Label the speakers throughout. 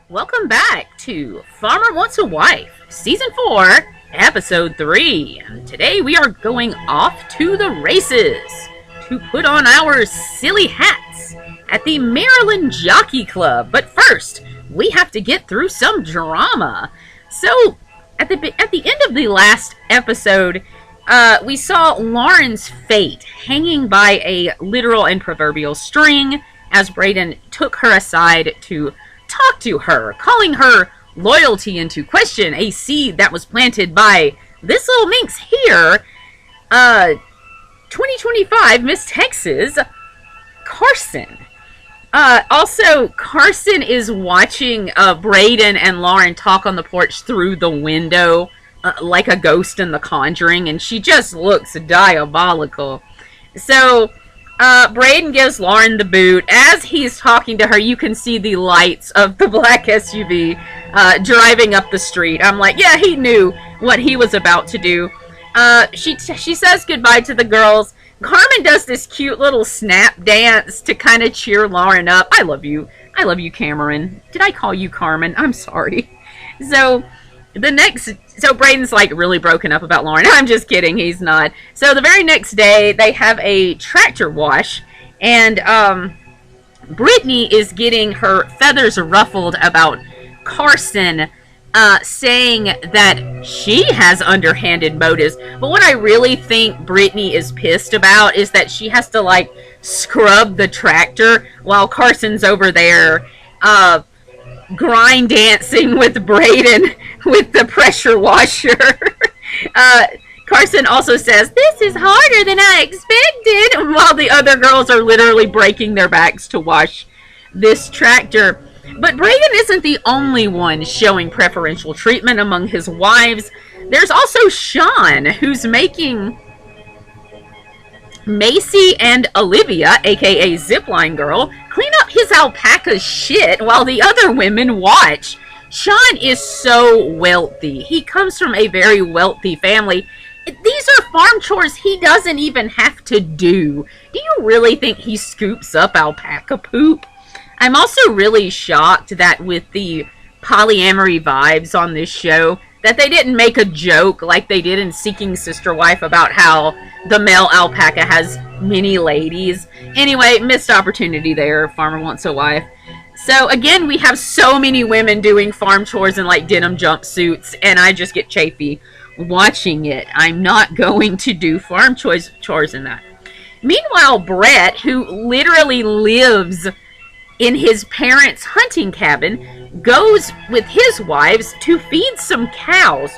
Speaker 1: Welcome back to Farmer Wants a Wife, Season 4, Episode 3. Today we are going off to the races to put on our silly hats at the Maryland Jockey Club. But first, we have to get through some drama. So, at the end of the last episode, we saw Lauren's fate hanging by a literal and proverbial string as Brayden took her aside to talk to her, calling her loyalty into question, a seed that was planted by this little minx here, 2025 Miss Texas, Carson. Also, Carson is watching Brayden and Lauren talk on the porch through the window like a ghost in The Conjuring, and she just looks diabolical. So, Brayden gives Lauren the boot. As he's talking to her, you can see the lights of the black SUV driving up the street. I'm like, yeah, he knew what he was about to do. She says goodbye to the girls. Carmen does this cute little snap dance to kind of cheer Lauren up. I love you. I love you, Cameron. Did I call you Carmen? I'm sorry. So Brayden's like really broken up about Lauren. I'm just kidding, he's not. So the very next day, they have a tractor wash, and Brittany is getting her feathers ruffled about Carson saying that she has underhanded motives. But what I really think Brittany is pissed about is that she has to like scrub the tractor while Carson's over there grind dancing with Brayden with the pressure washer. Carson also says, this is harder than I expected, while the other girls are literally breaking their backs to wash this tractor. But Brayden isn't the only one showing preferential treatment among his wives. There's also Sean, who's making Macy and Olivia, aka Zipline Girl, clean up his alpaca shit while the other women watch. Sean is so wealthy. He comes from a very wealthy family. These are farm chores he doesn't even have to do. Do you really think he scoops up alpaca poop? I'm also really shocked that with the polyamory vibes on this show, that they didn't make a joke like they did in Seeking Sister Wife about how the male alpaca has many ladies. Anyway, missed opportunity there. Farmer Wants a Wife. So again, we have so many women doing farm chores in like denim jumpsuits, and I just get chafy watching it. I'm not going to do farm chores in that. Meanwhile, Brett, who literally lives in his parents' hunting cabin, goes with his wives to feed some cows.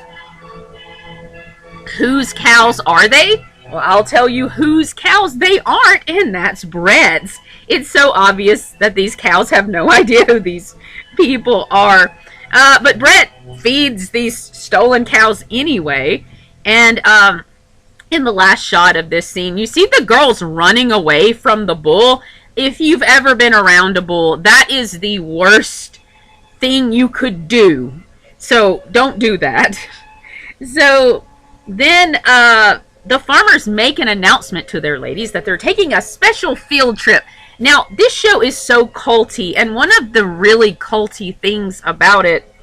Speaker 1: Whose cows are they? Well, I'll tell you whose cows they aren't, and that's Brett's. It's so obvious that these cows have no idea who these people are. But Brett feeds these stolen cows anyway, and in the last shot of this scene, you see the girls running away from the bull. If you've ever been around a bull, that is the worst thing you could do. So don't do that. So then the farmers make an announcement to their ladies that they're taking a special field trip. Now, this show is so culty, and one of the really culty things about it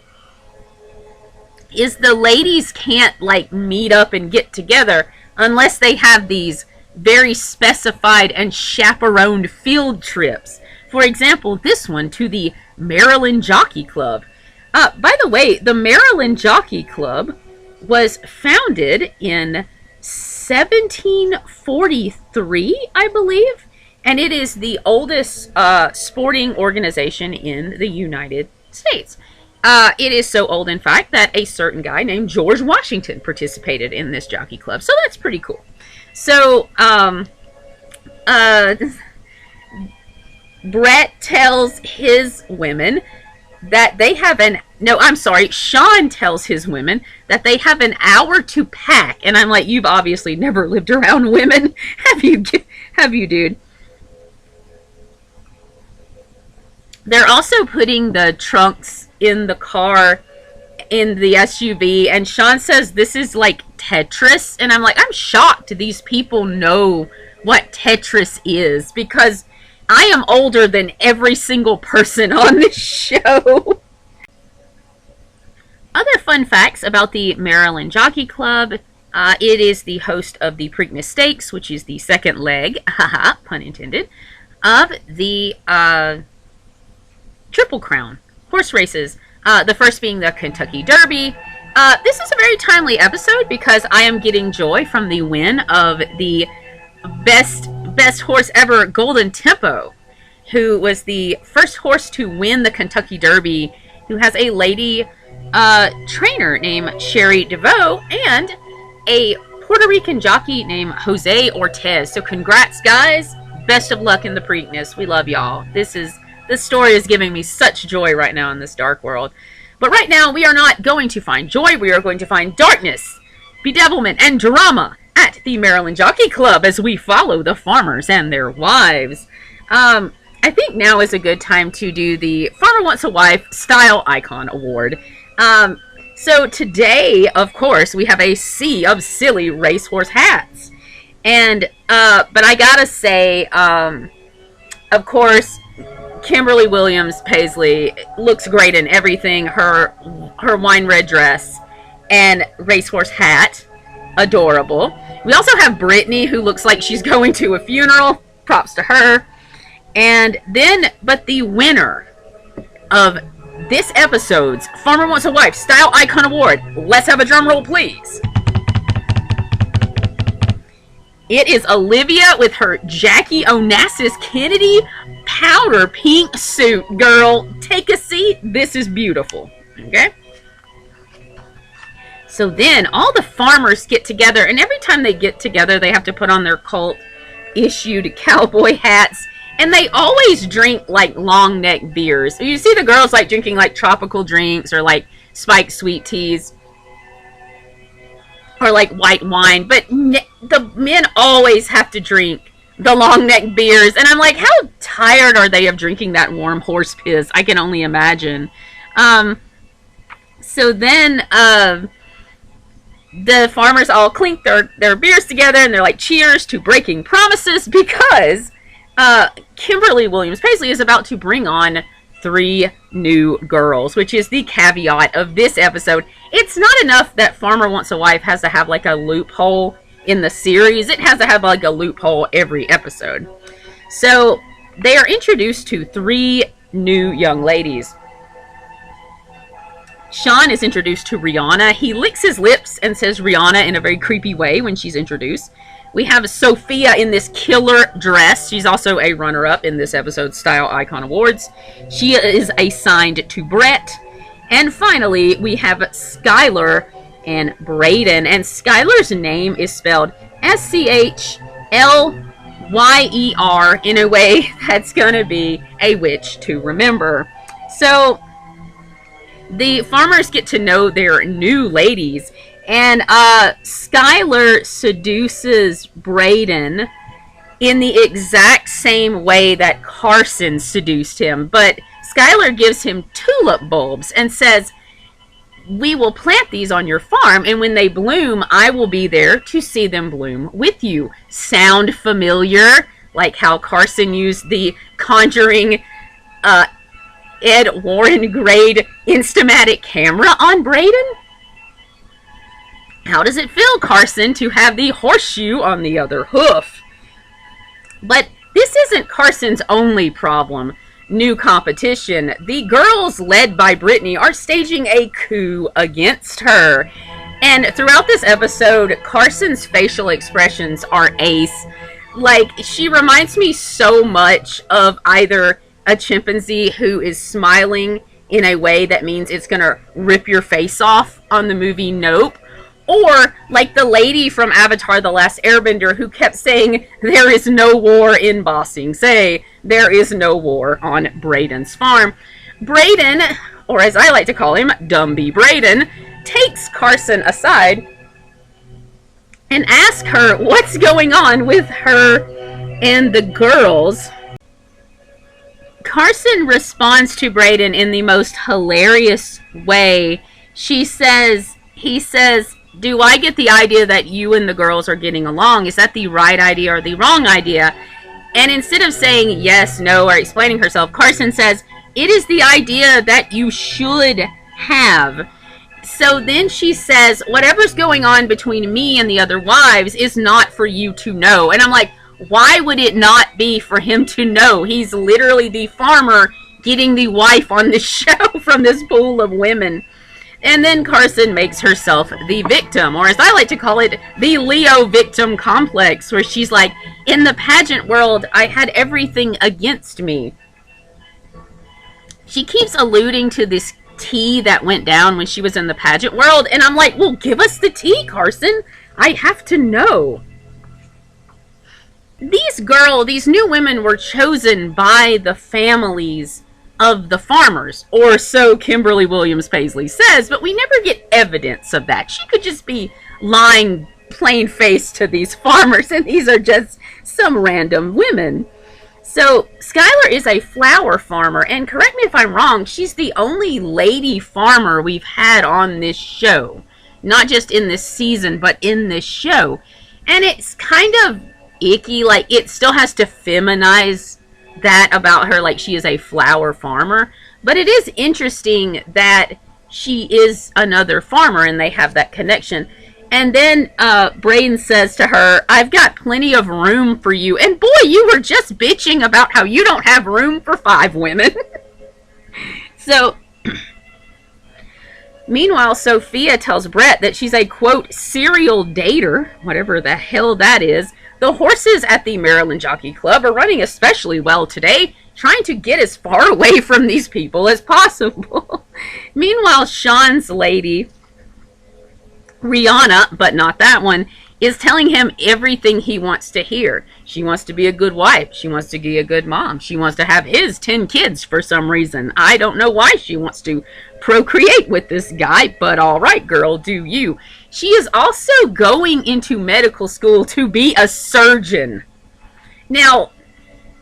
Speaker 1: is the ladies can't like meet up and get together unless they have these very specified and chaperoned field trips. For example, this one to the Maryland Jockey Club. By the way, the Maryland Jockey Club was founded in 1743, I believe, and it is the oldest sporting organization in the United States. It is so old, in fact, that a certain guy named George Washington participated in this jockey club, so that's pretty cool. So, Brett tells his women that they have Sean tells his women that they have an hour to pack. And I'm like, you've obviously never lived around women. Have you, dude? They're also putting the trunks in the car, in the SUV, and Sean says this is like Tetris, and I'm like, I'm shocked these people know what Tetris is, because I am older than every single person on this show. Other fun facts about the Maryland Jockey Club. It is the host of the Preakness Stakes, which is the second leg, haha, pun intended, of the Triple Crown horse races. The first being the Kentucky Derby. This is a very timely episode because I am getting joy from the win of the best horse ever, Golden Tempo, who was the first horse to win the Kentucky Derby, who has a lady trainer named Sherry DeVoe and a Puerto Rican jockey named Jose Ortez. So congrats, guys. Best of luck in the Preakness. We love y'all. This story is giving me such joy right now in this dark world. But right now, we are not going to find joy. We are going to find darkness, bedevilment, and drama at the Maryland Jockey Club as we follow the farmers and their wives. I think now is a good time to do the Farmer Wants a Wife Style Icon Award. So today, of course, we have a sea of silly racehorse hats. And, but I gotta say, of course, Kimberly Williams Paisley looks great in everything. Her wine red dress and racehorse hat, adorable. We also have Brittany, who looks like she's going to a funeral. Props to her. And then, but the winner of this episode's Farmer Wants a Wife Style Icon Award, let's have a drum roll, please. It is Olivia with her Jackie Onassis Kennedy powder pink suit. Girl, take a seat. This is beautiful. Okay? So then all the farmers get together, and every time they get together, they have to put on their cult-issued cowboy hats, and they always drink, like, long-neck beers. You see the girls, like, drinking, like, tropical drinks or, like, spiked sweet teas or, like, white wine, but the men always have to drink the long-neck beers, and I'm like, how tired are they of drinking that warm horse piss? I can only imagine. So then, the farmers all clink their beers together, and they're like, cheers to breaking promises, because Kimberly Williams Paisley is about to bring on 3 new girls, which is the caveat of this episode. It's not enough that Farmer Wants a Wife has to have like a loophole in the series. It has to have like a loophole every episode. So they are introduced to 3 new young ladies. Sean is introduced to Rihanna. He licks his lips and says Rihanna in a very creepy way when she's introduced. We have Sophia in this killer dress. She's also a runner-up in this episode's Style Icon Awards. She is assigned to Brett. And finally, we have Skylar and Braden. And Skylar's name is spelled S-C-H-L-Y-E-R in a way that's going to be a witch to remember. So the farmers get to know their new ladies, and Skylar seduces Braden in the exact same way that Carson seduced him, but Skylar gives him tulip bulbs and says, we will plant these on your farm, and when they bloom, I will be there to see them bloom with you. Sound familiar? Like how Carson used the Conjuring Ed Warren grade Instamatic camera on Braden? How does it feel, Carson, to have the horseshoe on the other hoof? But this isn't Carson's only problem. New competition. The girls, led by Brittany, are staging a coup against her. And throughout this episode, Carson's facial expressions are ace. Like, she reminds me so much of either a chimpanzee who is smiling in a way that means it's gonna rip your face off on the movie Nope, or like the lady from Avatar: The Last Airbender who kept saying, there is no war in Bossing. Say, there is no war on Braden's farm. Braden, or as I like to call him, Dumby Braden, takes Carson aside and asks her what's going on with her and the girls. Carson responds to Braden in the most hilarious way. He says, do I get the idea that you and the girls are getting along? Is that the right idea or the wrong idea? And instead of saying yes, no, or explaining herself, Carson says, it is the idea that you should have. So then she says, whatever's going on between me and the other wives is not for you to know. And I'm like, why would it not be for him to know? He's literally the farmer getting the wife on the show from this pool of women. And then Carson makes herself the victim, or as I like to call it, the Leo victim complex, where she's like, in the pageant world, I had everything against me. She keeps alluding to this tea that went down when she was in the pageant world, and I'm like, well, give us the tea, Carson. I have to know. These new women were chosen by the families of the farmers, or so Kimberly Williams Paisley says, but we never get evidence of that. She could just be lying plain-faced to these farmers, and these are just some random women. So Skylar is a flower farmer, and correct me if I'm wrong, she's the only lady farmer we've had on this show. Not just in this season, but in this show. And it's kind of icky, like it still has to feminize that about her, like she is a flower farmer. But it is interesting that she is another farmer and they have that connection. And then Braden says to her, I've got plenty of room for you. And boy, you were just bitching about how you don't have room for 5 women. So, meanwhile, Sophia tells Brett that she's a, quote, serial dater, whatever the hell that is. The horses at the Maryland Jockey Club are running especially well today, trying to get as far away from these people as possible. Meanwhile, Sean's lady, Rihanna, but not that one, is telling him everything he wants to hear. She wants to be a good wife. She wants to be a good mom. She wants to have his 10 kids for some reason. I don't know why she wants to procreate with this guy, but all right, girl, do you. She is also going into medical school to be a surgeon. Now,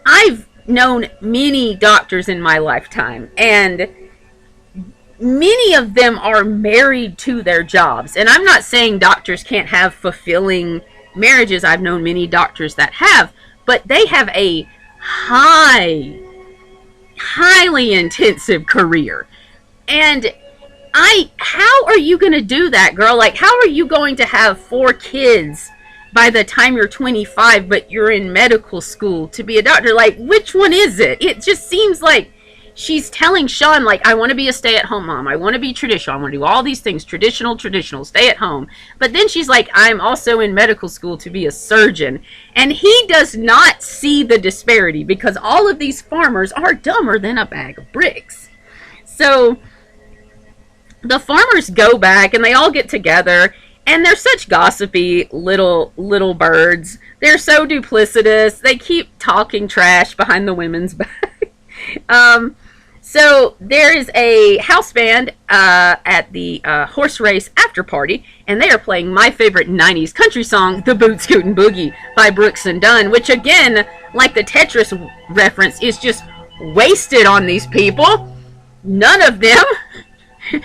Speaker 1: I've known many doctors in my lifetime, and many of them are married to their jobs. And I'm not saying doctors can't have fulfilling marriages. I've known many doctors that have, but they have a highly intensive career. And how are you going to do that, girl? Like, how are you going to have 4 kids by the time you're 25, but you're in medical school to be a doctor? Like, which one is it? It just seems like she's telling Sean, like, I want to be a stay-at-home mom. I want to be traditional. I want to do all these things. Traditional, stay at home. But then she's like, I'm also in medical school to be a surgeon. And he does not see the disparity because all of these farmers are dumber than a bag of bricks. So the farmers go back and they all get together. And they're such gossipy little birds. They're so duplicitous. They keep talking trash behind the women's back. So there is a house band at the horse race after party, and they are playing my favorite 90s country song, The Boot Scootin' Boogie by Brooks and Dunn, which again, like the Tetris reference, is just wasted on these people. None of them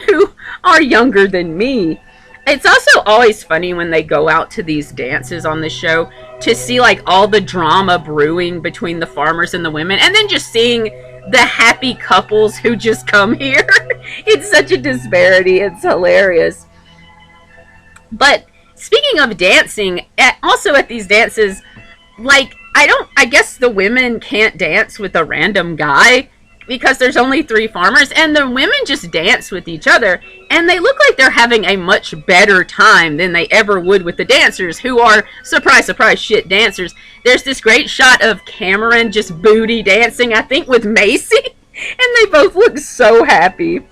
Speaker 1: who are younger than me. It's also always funny when they go out to these dances on the show to see like all the drama brewing between the farmers and the women, and then just seeing the happy couples who just come here. It's such a disparity. It's hilarious. But speaking of dancing, also at these dances, like, I guess the women can't dance with a random guy because there's only 3 farmers, and the women just dance with each other, and they look like they're having a much better time than they ever would with the dancers, who are, surprise, surprise, shit dancers. There's this great shot of Cameron just booty dancing, I think, with Macy, and they both look so happy.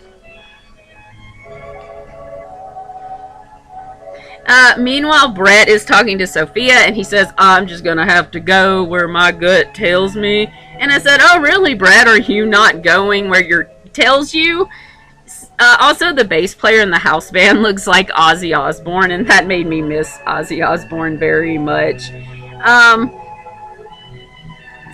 Speaker 1: Meanwhile, Brett is talking to Sophia, and he says, I'm just gonna have to go where my gut tells me. And I said, oh, really, Brett? Are you not going where your tells you? Also, the bass player in the house band looks like Ozzy Osbourne, and that made me miss Ozzy Osbourne very much.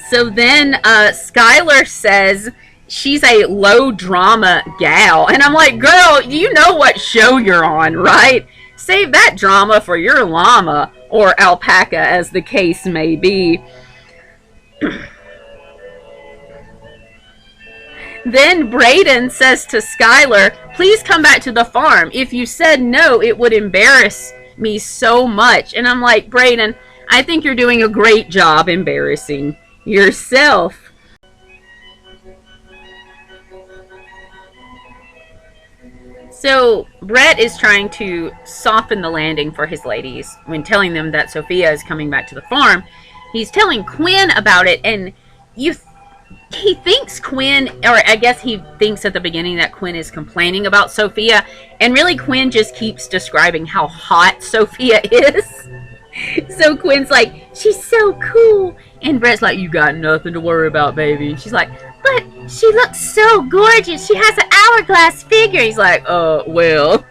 Speaker 1: So then Skylar says she's a low-drama gal. And I'm like, girl, you know what show you're on, right? Save that drama for your llama, or alpaca, as the case may be. Then Braden says to Skylar, please come back to the farm. If you said no, it would embarrass me so much. And I'm like, Braden, I think you're doing a great job embarrassing yourself. So Brett is trying to soften the landing for his ladies when telling them that Sophia is coming back to the farm. He's telling Quinn about it, and he thinks Quinn, or I guess he thinks at the beginning that Quinn is complaining about Sophia, and really Quinn just keeps describing how hot Sophia is. So Quinn's like, she's so cool, and Brett's like, you got nothing to worry about, baby. And she's like, but she looks so gorgeous. She has an hourglass figure. He's like, well.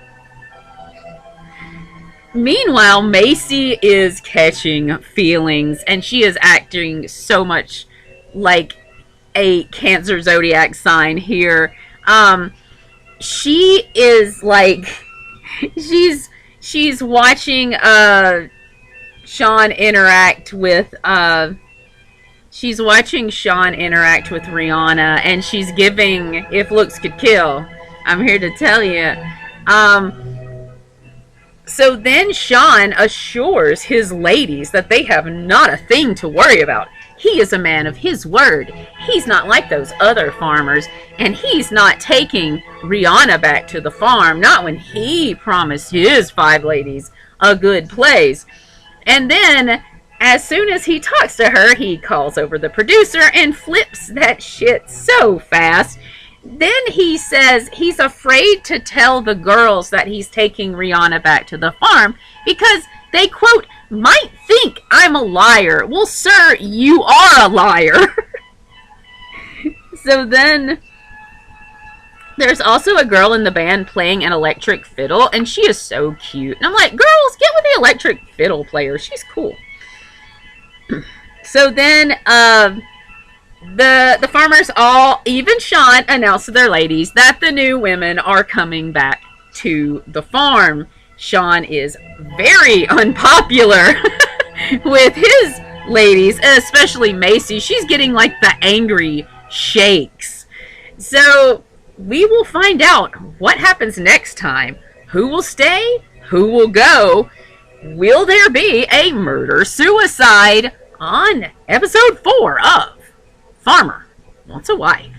Speaker 1: Meanwhile, Macy is catching feelings, and she is acting so much like a Cancer zodiac sign here. She is like, she's watching Sean interact with Rihanna, and she's giving If Looks Could Kill. I'm here to tell you. So then Sean assures his ladies that they have not a thing to worry about. He is a man of his word. He's not like those other farmers, and he's not taking Rihanna back to the farm, not when he promised his 5 ladies a good place. And then, as soon as he talks to her, he calls over the producer and flips that shit so fast. Then he says he's afraid to tell the girls that he's taking Rihanna back to the farm because they, quote, might think I'm a liar. Well, sir, you are a liar. So then there's also a girl in the band playing an electric fiddle, and she is so cute. And I'm like, girls, get with the electric fiddle player. She's cool. So then the farmers all, even Sean, announced to their ladies that the new women are coming back to the farm. Sean is very unpopular with his ladies, especially Macy. She's getting like the angry shakes. So we will find out what happens next time. Who will stay? Who will go? Will there be a murder-suicide on episode 4 of Farmer Wants a Wife?